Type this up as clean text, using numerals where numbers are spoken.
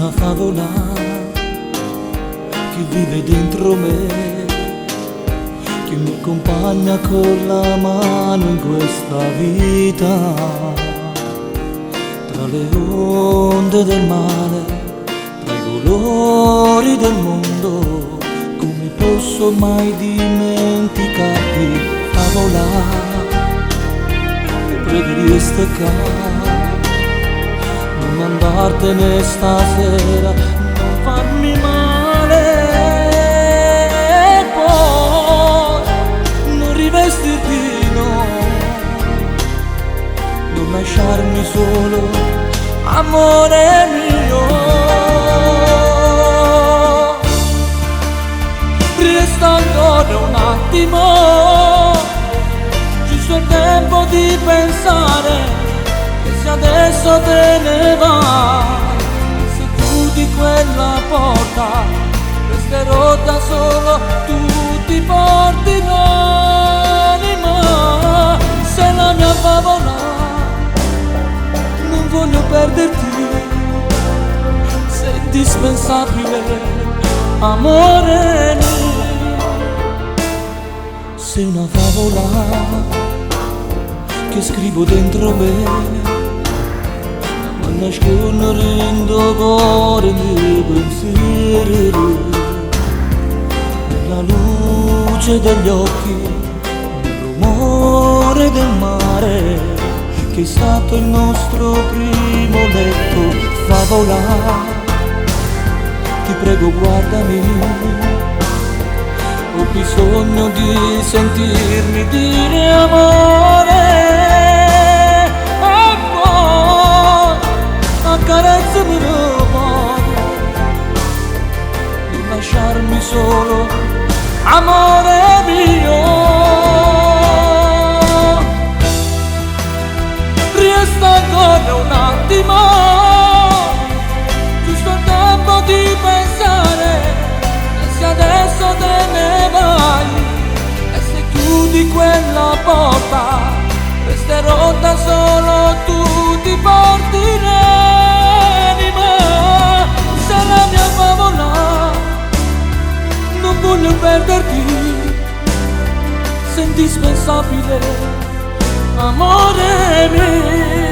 una favola che vive dentro me, che mi accompagna con la mano in questa vita, tra le onde del mare, tra i colori del mondo. Come posso mai dimenticarti, favola, ti pregherei steccare, non andartene stasera, non farmi male, e poi non rivestirti, no, non lasciarmi solo, amore mio. Resta ancora un attimo, giusto il tempo di pensare che se adesso te ne vai, se chiudi quella porta, resterò da solo, tu ti porti l'anima. Sei la mia favola, non voglio perderti, sei indispensabile, amore mio. Sei una favola che scrivo dentro me, ma nascondere in cuore i miei pensieri, nella luce degli occhi, nel rumore del mare, che è stato il nostro primo letto. Favola, ti prego guardami, ho bisogno di sentirmi dire amore, e poi accarezzami l'amore, non lasciarmi solo, amore mio. Resta ancora un attimo, giusto il tempo di pensare, e se adesso te ne vai, e se chiudi quella porta, resterò da solo, tu ti porti l'anima. Sei la mia favola, non voglio perderti, sei indispensabile, amore mio.